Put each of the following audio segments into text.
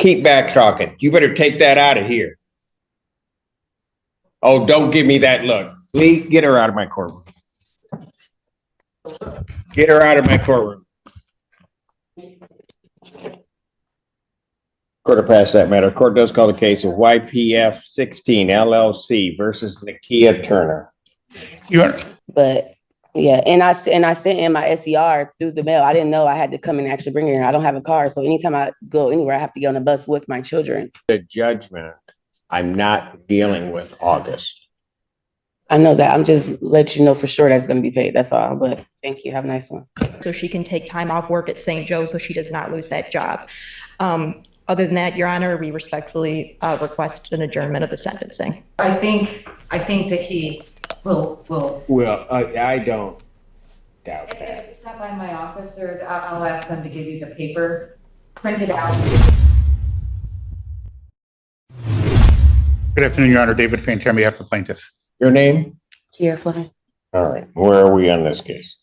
Keep back talking. You better take that out of here. Oh, don't give me that look. Lee, get her out of my courtroom. Get her out of my courtroom. Court will pass that matter. Court does call the case of YPF 16 LLC versus Nakia Turner. But yeah, and I sent in my SER through the mail. I didn't know I had to come and actually bring it in. I don't have a car, so anytime I go anywhere, I have to get on a bus with my children. The judgment, I'm not dealing with August. I know that. I'm just let you know for sure that's going to be paid. That's all. But thank you. Have a nice one. So she can take time off work at St. Joe so she does not lose that job. Other than that, Your Honor, we respectfully request an adjournment of the sentencing. I think that he will. Well, I don't doubt that. If you stop by my office, sir, I'll ask them to give you the paper, print it out. Good afternoon, Your Honor. David Fanti on behalf of the plaintiff. Your name? Here, Fleming. All right. Where are we on this case?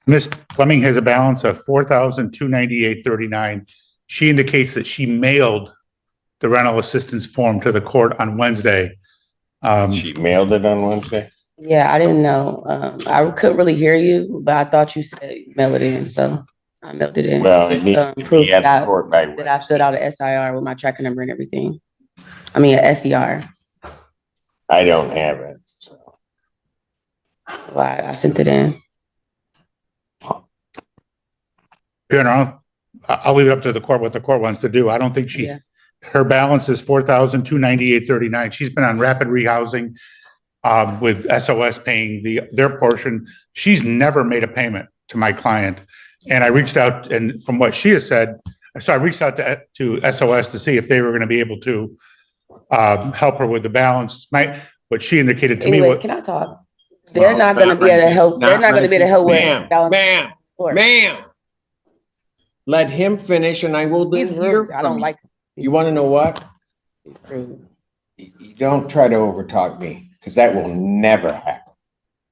Ms. Fleming has a balance of $4,298.39. She indicates that she mailed the rental assistance form to the court on Wednesday. She mailed it on Wednesday? Yeah, I didn't know. I couldn't really hear you, but I thought you said mail it in, so I mailed it in. Well, it needs to proof be at that the court by I filled out an SIR with my tracking number and everything. I mean, an SER. I don't have it. So. Well, I sent it in. Your Honor, I'll leave it up to the court what the court wants to do. I don't think her balance is $4,298.39. She's been on rapid rehousing with SOS paying their portion. She's never made a payment to my client. And I reached out, and from what she has said, so I reached out to SOS to see if they were going to be able to help her with the balance. What she indicated to me was, can I talk? They're not going to be able to help. They're not going to be able to help with balance. Ma'am. Let him finish, and I will hear. I don't like. You want to know what? You don't try to overtalk me, because that will never happen.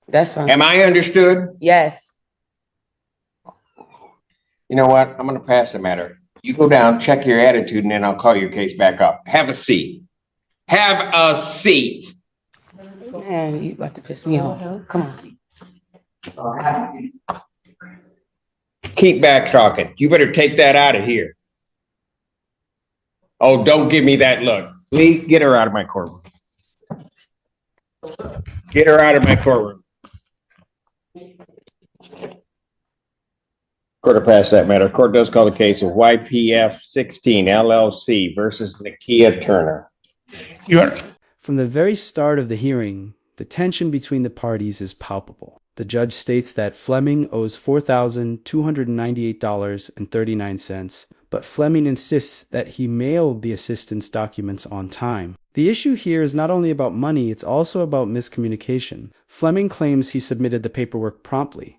That's fine. Am I understood? Yes. You know what? I'm going to pass the matter. You go down, check your attitude, and then I'll call your case back up. Have a seat. Have a seat. Man, you about to piss me off. Come on. Keep back talking. You better take that out of here. Oh, don't give me that look. Lee, get her out of my courtroom. Get her out of my courtroom. Court will pass that matter. Court does call the case of YPF 16 LLC versus Nakia Turner. From the very start of the hearing, the tension between the parties is palpable. The judge states that Fleming owes $4,298.39, but Fleming insists that he mailed the assistance documents on time. The issue here is not only about money, it's also about miscommunication. Fleming claims he submitted the paperwork promptly,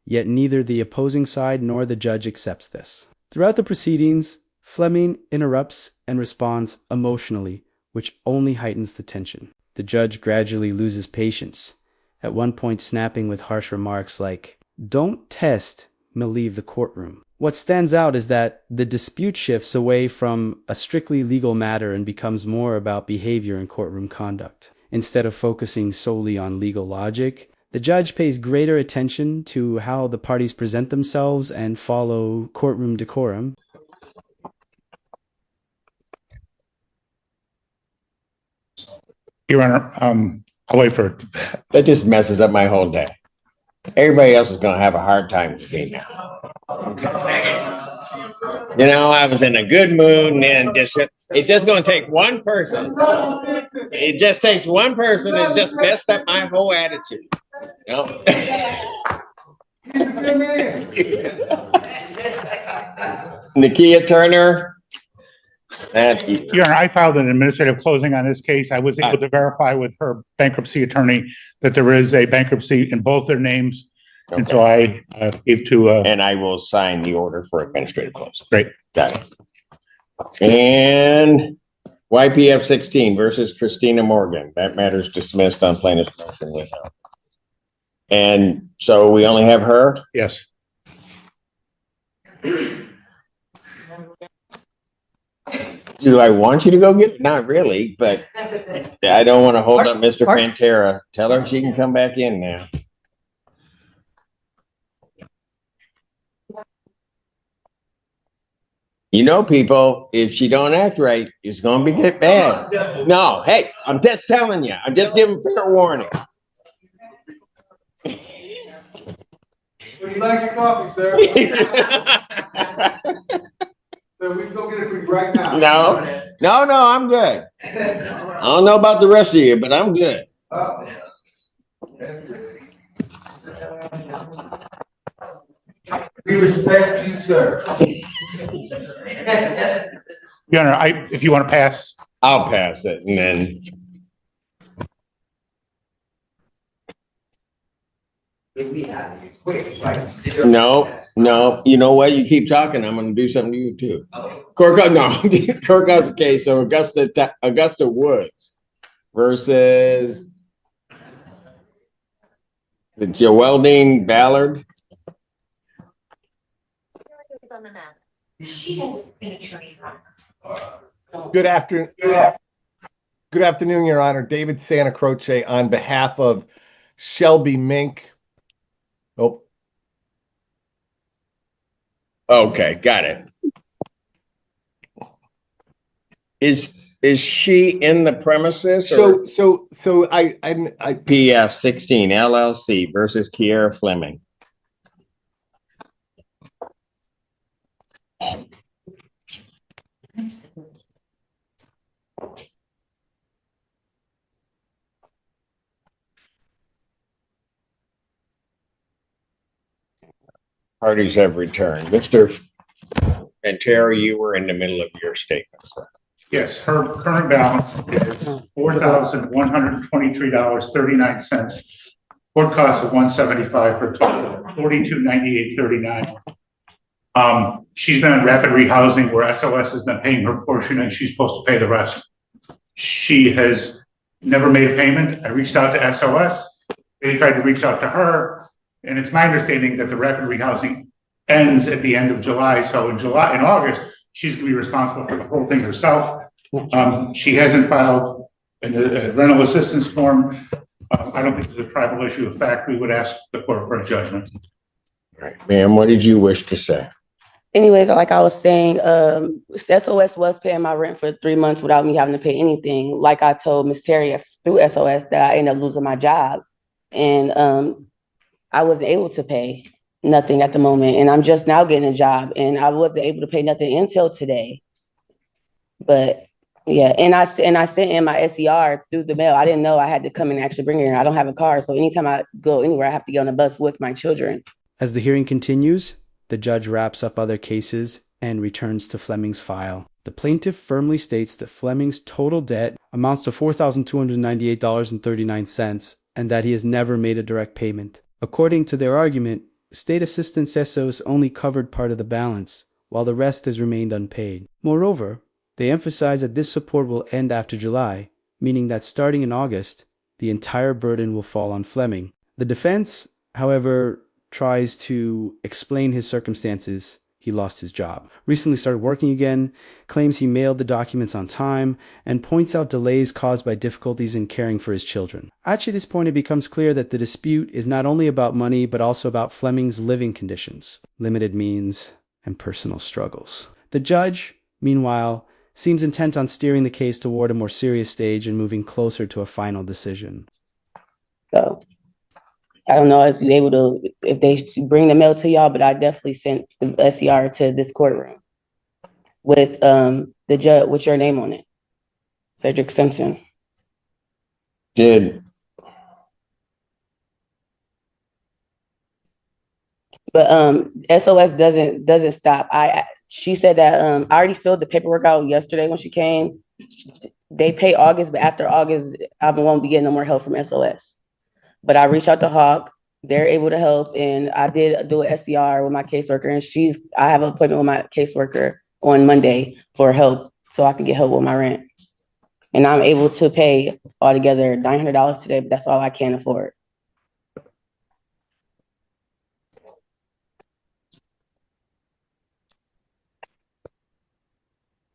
yet neither the opposing side nor the judge accepts this. Throughout the proceedings, Fleming interrupts and responds emotionally, which only heightens the tension. The judge gradually loses patience, at one point snapping with harsh remarks like, "Don't test, me leave the courtroom." What stands out is that the dispute shifts away from a strictly legal matter and becomes more about behavior and courtroom conduct. Instead of focusing solely on legal logic, the judge pays greater attention to how the parties present themselves and follow courtroom decorum. Your Honor, I'll wait for it. That just messes up my whole day. Everybody else is going to have a hard time with me now. You know, I was in a good mood, and then it's just going to take one person. It just takes one person that just messed up my whole attitude. You know? Nakia Turner. Your Honor, I filed an administrative closing on this case. I was able to verify with her bankruptcy attorney that there is a bankruptcy in both their names. Okay. And so I gave to... and I will sign the order for administrative closing. Great. Got it. And YPF 16 versus Christina Morgan. That matter is dismissed on plaintiff's motion without. And so we only have her? Yes. Do I want you to go get it? Not really, but I don't want to hold up Mr. Pantera. Tell her she can come back in now. You know, people, if she don't act right, it's gonna be get bad. No, hey, I'm just telling you. I'm just giving fair warning. Would you like your coffee, sir? So we can go get it for you right now. No, I'm good. I don't know about the rest of you, but I'm good. We respect you, sir. Your Honor, if you want to pass. I'll pass it and then. No, you know what? You keep talking, I'm gonna do something to you too. Courthouse case, so Augusta Woods versus the Geraldine Ballard. Good afternoon. Good afternoon, Your Honor. David Santa Croce on behalf of Shelby Mink. Oh, Okay, got it. Is she in the premises or so I PF 16 LLC versus Kiera Fleming? Parties have returned. Mr. Pantera, you were in the middle of your statement, sir. Yes, her current balance is $4,123.39. Court costs of $175 for a total of $4298.39. She's been in rapid rehousing where SOS has been paying her portion and she's supposed to pay the rest. She has never made a payment. I reached out to SOS. They tried to reach out to her. And it's my understanding that the rapid rehousing ends at the end of July. So in August, she's gonna be responsible for the whole thing herself. She hasn't filed a rental assistance form. I don't think there's a tribal issue of fact. We would ask the court for a judgment. All right, ma'am, what did you wish to say? Anyway, like I was saying, SOS was paying my rent for 3 months without me having to pay anything. Like I told Miss Terry through SOS that I ended up losing my job. And I wasn't able to pay nothing at the moment. And I'm just now getting a job and I wasn't able to pay nothing until today. But yeah, and I sent in my SER through the mail. I didn't know I had to come and actually bring it here. I don't have a car. So anytime I go anywhere, I have to get on a bus with my children. As the hearing continues, the judge wraps up other cases and returns to Fleming's file. The plaintiff firmly states that Fleming's total debt amounts to $4,298.39 and that he has never made a direct payment. According to their argument, state assistance SOs only covered part of the balance, while the rest has remained unpaid. Moreover, they emphasize that this support will end after July, meaning that starting in August, the entire burden will fall on Fleming. The defense, however, tries to explain his circumstances. He lost his job, recently started working again, claims he mailed the documents on time, and points out delays caused by difficulties in caring for his children. Actually, at this point, it becomes clear that the dispute is not only about money, but also about Fleming's living conditions, limited means, and personal struggles. The judge, meanwhile, seems intent on steering the case toward a more serious stage and moving closer to a final decision. So I don't know if you're able to, if they bring the mail to y'all, but I definitely sent the SER to this courtroom with the judge with your name on it, Judge Simpson. Did But SOS doesn't stop. She said that I already filled the paperwork out yesterday when she came. They pay August, but after August, I won't be getting no more help from SOS. But I reached out to Hawk. They're able to help, and I did do an SCR with my caseworker, and I have an appointment with my caseworker on Monday for help, so I can get help with my rent. And I'm able to pay altogether $900 today, but that's all I can afford.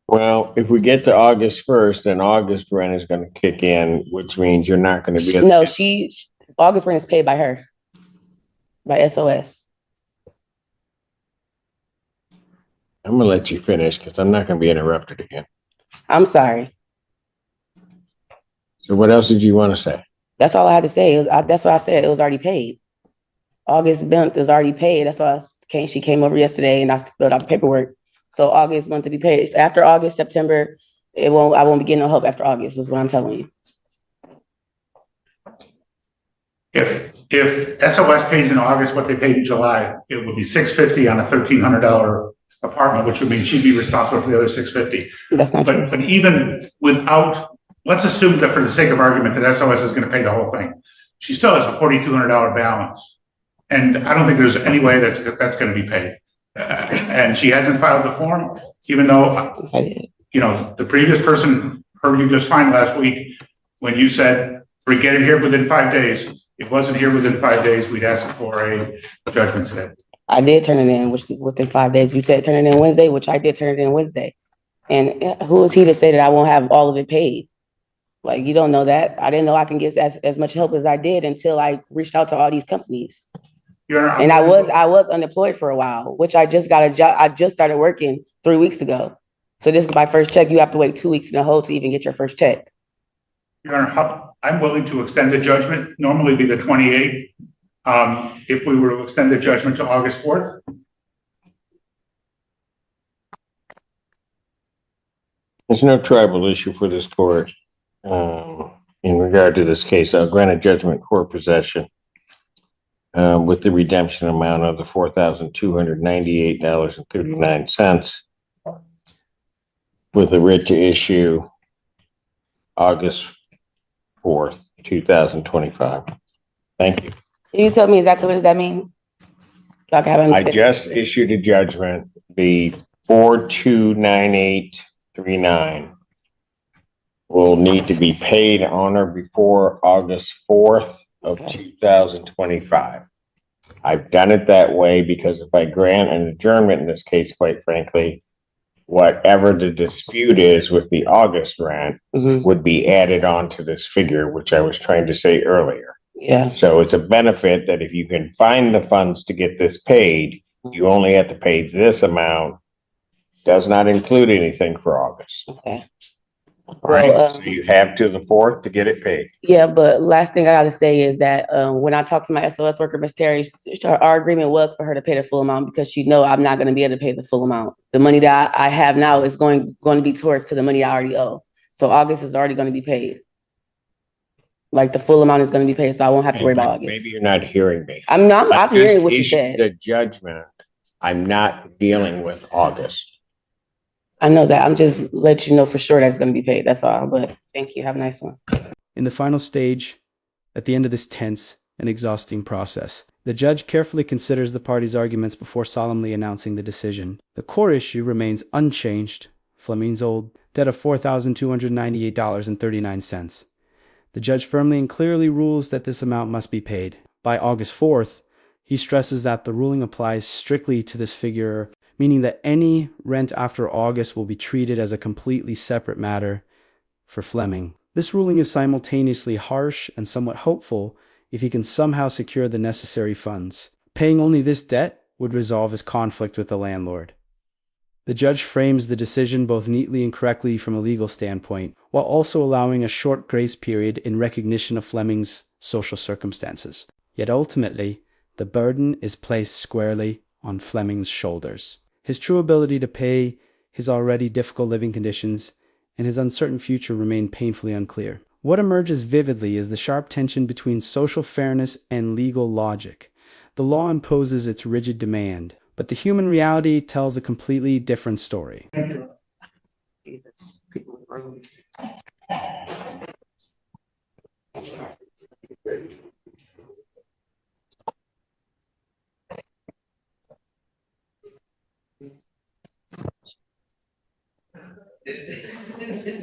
Well, if we get to August 1st, then August rent is gonna kick in, which means you're not gonna be. No, August rent is paid by her, by SOS. I'm gonna let you finish because I'm not gonna be interrupted again. I'm sorry. So what else did you want to say? That's all I had to say. That's what I said. It was already paid. August month is already paid. That's why she came over yesterday and I filled out the paperwork. So August month to be paid. After August, September, I won't be getting no help after August, is what I'm telling you. If SOS pays in August what they paid in July, it would be $650 on a $1,300 apartment, which would mean she'd be responsible for the other $650. That's not true. But even without, let's assume that for the sake of argument that SOS is going to pay the whole thing. She still has a $4,200 balance. And I don't think there's any way that's going to be paid. And she hasn't filed the form, even though, you know, the previous person heard you just fine last week when you said, we get it here within 5 days. It wasn't here within 5 days. We'd ask for a judgment today. I did turn it in within 5 days. You said turn it in Wednesday, which I did turn it in Wednesday. And who is he to say that I won't have all of it paid? Like, you don't know that. I didn't know I can get as much help as I did until I reached out to all these companies. And I was unemployed for a while, which I just got a job. I just started working 3 weeks ago. So this is my first check. You have to wait 2 weeks in a hole to even get your first check. Your Honor, I'm willing to extend the judgment, normally be the 28th. If we were to extend the judgment to August 4th. There's no tribal issue for this court. In regard to this case, I'll grant a judgment court possession with the redemption amount of the $4,298.39 with the writ to issue August 4th, 2025. Thank you. Can you tell me exactly what does that mean? I just issued a judgment, the 429839 will need to be paid on or before August 4th of 2025. I've done it that way because if I grant an adjournment in this case, quite frankly, whatever the dispute is with the August rent would be added on to this figure, which I was trying to say earlier. Yeah. So it's a benefit that if you can find the funds to get this paid, you only have to pay this amount. Does not include anything for August. Okay. All right, so you have to the 4th to get it paid. Yeah, but last thing I gotta say is that when I talked to my SOS worker, Ms. Terry, our agreement was for her to pay the full amount because she know I'm not gonna be able to pay the full amount. The money that I have now is going to be towards to the money I already owe. So August is already gonna be paid. Like the full amount is gonna be paid, so I won't have to worry about August. Maybe you're not hearing me. I'm hearing what you said. The judgment, I'm not dealing with August. I know that. I'm just let you know for sure that's going to be paid. That's all. But thank you. Have a nice one. In the final stage, at the end of this tense and exhausting process, the judge carefully considers the parties' arguments before solemnly announcing the decision. The core issue remains unchanged, Fleming's old debt of $4,298.39. The judge firmly and clearly rules that this amount must be paid. By August 4th, he stresses that the ruling applies strictly to this figure, meaning that any rent after August will be treated as a completely separate matter for Fleming. This ruling is simultaneously harsh and somewhat hopeful if he can somehow secure the necessary funds. Paying only this debt would resolve his conflict with the landlord. The judge frames the decision both neatly and correctly from a legal standpoint, while also allowing a short grace period in recognition of Fleming's social circumstances. Yet ultimately, the burden is placed squarely on Fleming's shoulders. His true ability to pay, his already difficult living conditions, and his uncertain future remain painfully unclear. What emerges vividly is the sharp tension between social fairness and legal logic. The law imposes its rigid demand, but the human reality tells a completely different story.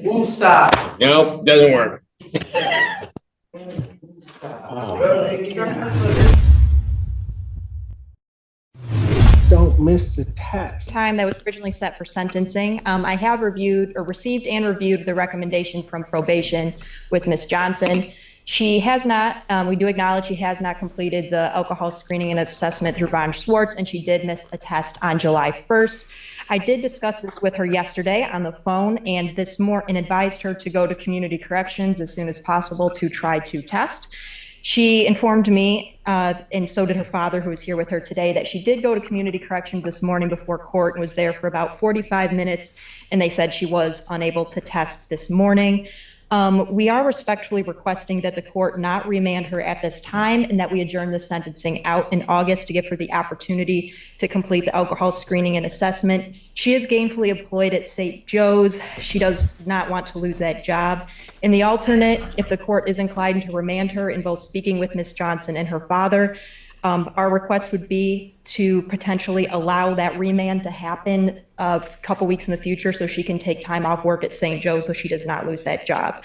Move stop. Nope, doesn't work. Don't miss the test. Time that was originally set for sentencing. I have received and reviewed the recommendation from probation with Ms. Johnson. She has not, we do acknowledge she has not completed the alcohol screening and assessment through Von Schwartz, and she did miss a test on July 1st. I did discuss this with her yesterday on the phone and advised her to go to community corrections as soon as possible to try to test. She informed me, and so did her father, who is here with her today, that she did go to community corrections this morning before court and was there for about 45 minutes, and they said she was unable to test this morning. We are respectfully requesting that the court not remand her at this time and that we adjourn the sentencing out in August to give her the opportunity to complete the alcohol screening and assessment. She is gainfully employed at St. Joe's. She does not want to lose that job. In the alternate, if the court is inclined to remand her in both speaking with Ms. Johnson and her father, our request would be to potentially allow that remand to happen a couple weeks in the future so she can take time off work at St. Joe's so she does not lose that job.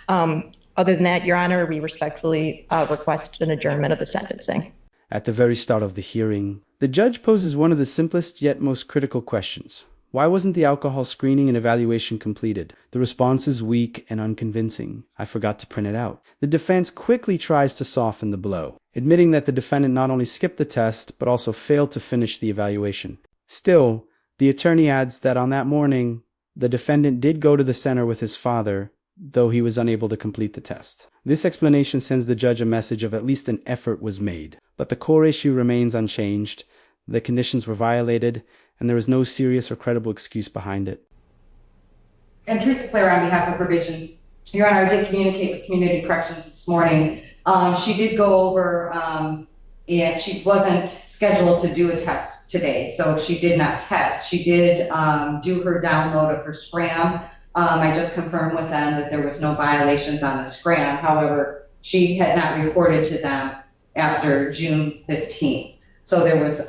Other than that, Your Honor, we respectfully request an adjournment of the sentencing. At the very start of the hearing, the judge poses one of the simplest yet most critical questions. Why wasn't the alcohol screening and evaluation completed? The response is weak and unconvincing. I forgot to print it out. The defense quickly tries to soften the blow, admitting that the defendant not only skipped the test, but also failed to finish the evaluation. Still, the attorney adds that on that morning, the defendant did go to the center with his father, though he was unable to complete the test. This explanation sends the judge a message of at least an effort was made, but the core issue remains unchanged. The conditions were violated, and there is no serious or credible excuse behind it. And Teresa Clare on behalf of probation. Your Honor, I did communicate with community corrections this morning. She did go over, and she wasn't scheduled to do a test today, so she did not test. She did do her download of her scram. I just confirmed with them that there was no violations on the scram. However, she had not reported to them after June 15th. So there was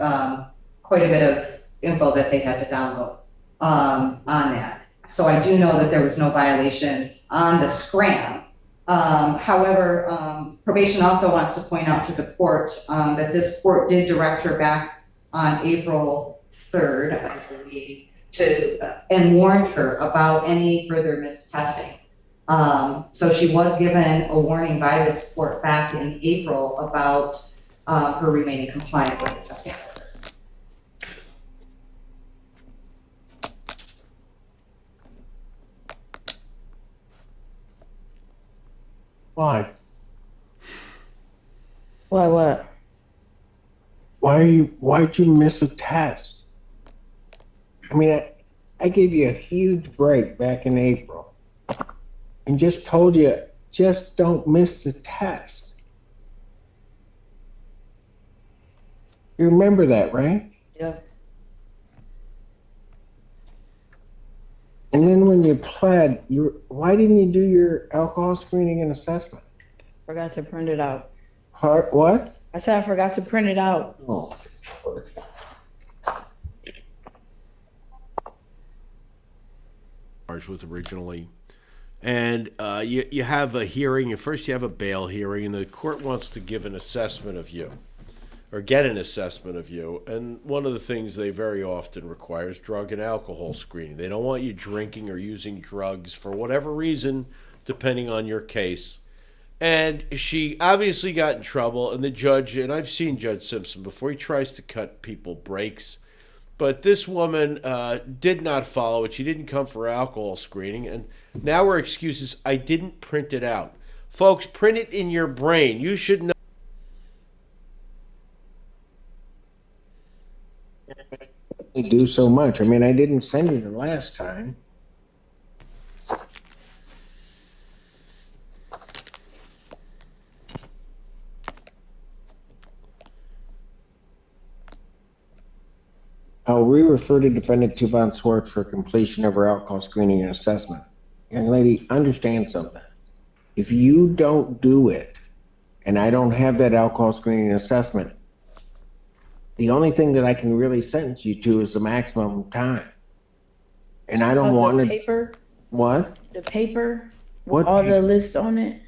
quite a bit of info that they had to download on that. So I do know that there was no violations on the scram. However, probation also wants to point out to the court that this court did direct her back on April 3rd, I believe, and warned her about any further mistesting. So she was given a warning by this court back in April about her remaining compliant with the testing. Why? Why what? Why'd you miss a test? I mean, I gave you a huge break back in April and just told you, just don't miss the test. You remember that, right? Yeah. And then when you pled, why didn't you do your alcohol screening and assessment? Forgot to print it out. What? I said I forgot to print it out. Oh. Charged with originally, and you have a hearing. First, you have a bail hearing, and the court wants to give an assessment of you, or get an assessment of you. And one of the things they very often require is drug and alcohol screening. They don't want you drinking or using drugs for whatever reason, depending on your case. And she obviously got in trouble, and the judge, and I've seen Judge Simpson before, he tries to cut people breaks. But this woman did not follow it. She didn't come for alcohol screening. And now her excuse is, I didn't print it out. Folks, print it in your brain. You should know. You do so much. I mean, I didn't send you the last time. I'll re-refer to defendant to Von Schwartz for completion of her alcohol screening and assessment. Young lady, understand something. If you don't do it, and I don't have that alcohol screening and assessment, the only thing that I can really sentence you to is the maximum time. And I don't want to. The paper? What? The paper? What? All the lists on it?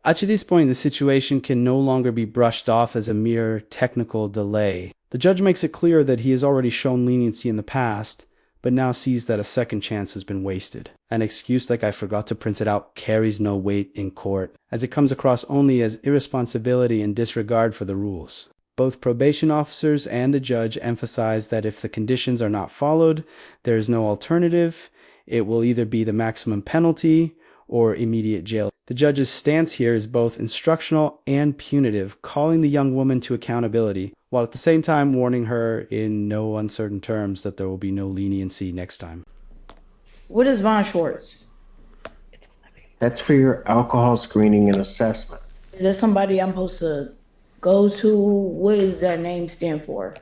Up to this point, the situation can no longer be brushed off as a mere technical delay. The judge makes it clear that he has already shown leniency in the past, but now sees that a second chance has been wasted. An excuse like "I forgot to print it out" carries no weight in court, as it comes across only as irresponsibility and disregard for the rules. Both probation officers and the judge emphasize that if the conditions are not followed, there is no alternative. It will either be the maximum penalty or immediate jail. The judge's stance here is both instructional and punitive, calling the young woman to accountability, while at the same time warning her in no uncertain terms that there will be no leniency next time. What is Von Schwartz? That's for your alcohol screening and assessment. Is that somebody I'm supposed to go to? What does that name stand for?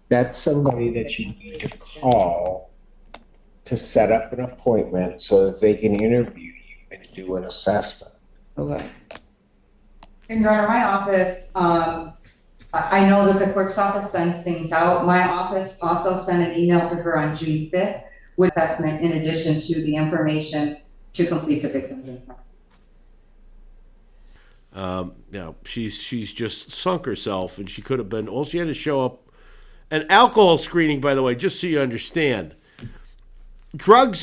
That's somebody that you need to call to set up an appointment so that they can interview you and do an assessment. Okay. And Your Honor, my office, I know that the clerk's office sends things out. My office also sent an email to her on June 5th with assessment in addition to the information to complete the victim's information. She's just sunk herself, and she could have been. All she had to show up. And alcohol screening, by the way, just so you understand, drug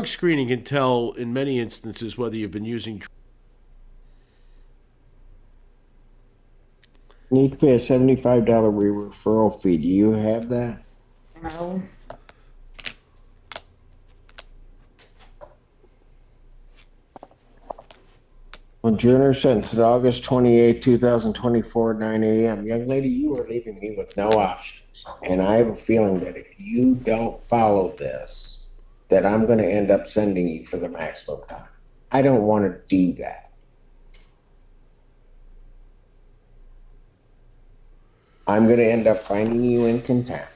screening can tell in many instances whether you've been using. Need to pay a $75 referral fee. Do you have that? No. Adjourner sentenced August 28, 2024, 9 a.m. Young lady, you are leaving me with no options. And I have a feeling that if you don't follow this, that I'm going to end up sending you for the maximum time. I don't want to do that. I'm going to end up finding you in contempt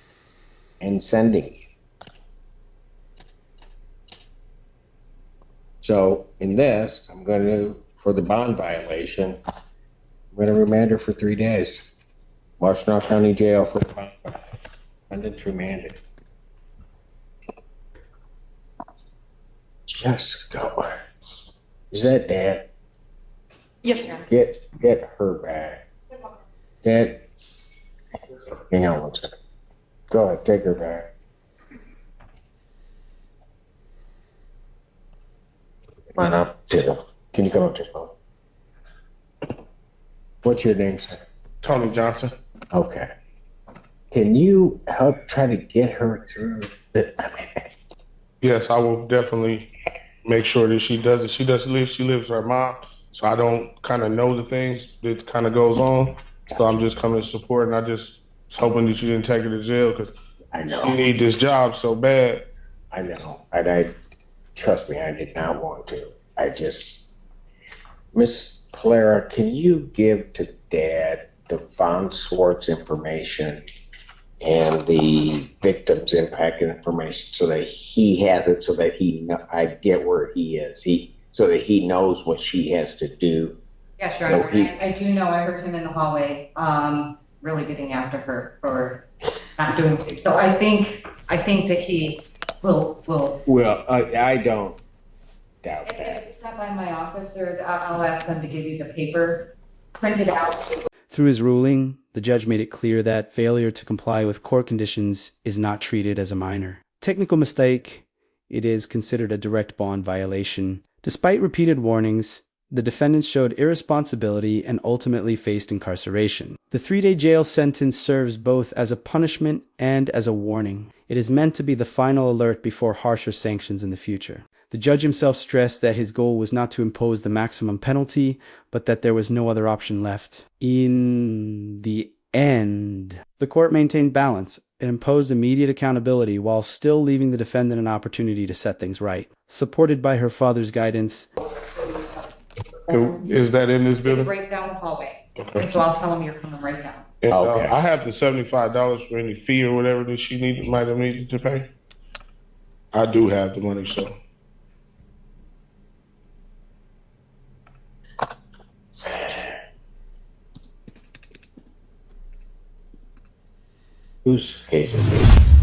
and sending you. So in this, I'm going to, for the bond violation, I'm going to remand her for 3 days. Washtenaw County Jail for the bond violation. Defendant's remanded. Just go. Is that Dad? Yes, sir. Get her back. Dad, hang on one second. Go ahead, take her back. Come on up, Tizzle. Can you come up, Tizzle? What's your name, sir? Tony Johnson. Okay. Can you help try to get her through the, Yes, I will definitely make sure that she does it. She lives with her mom, so I don't kind of know the things that kind of goes on. So I'm just coming to support, and I just was hoping that you didn't take her to jail because I know. she need this job so bad. I know. And I trust me, I did not want to. I just, Miss Clara, can you give to Dad the Von Schwartz information and the victim's impact information so that he has it, so that I get where he is, so that he knows what she has to do. Yes, Your Honor, I do know, I heard him in the hallway, really getting after her for not doing it. So I think that he will. Well, I don't doubt If that. you stop by my office, sir, I'll ask them to give you the paper printed out. Through his ruling, the judge made it clear that failure to comply with court conditions is not treated as a minor technical mistake. It is considered a direct bond violation. Despite repeated warnings, the defendant showed irresponsibility and ultimately faced incarceration. The 3-day jail sentence serves both as a punishment and as a warning. It is meant to be the final alert before harsher sanctions in the future. The judge himself stressed that his goal was not to impose the maximum penalty, but that there was no other option left. In the end, the court maintained balance. It imposed immediate accountability while still leaving the defendant an opportunity to set things right. Supported by her father's guidance. Is that in this building? It's right down the hallway. Okay. And so I'll tell him you're coming right down. And, Okay. I have the $75 for any fee or whatever that she might have needed to pay. I do have the money, so. Whose case is this?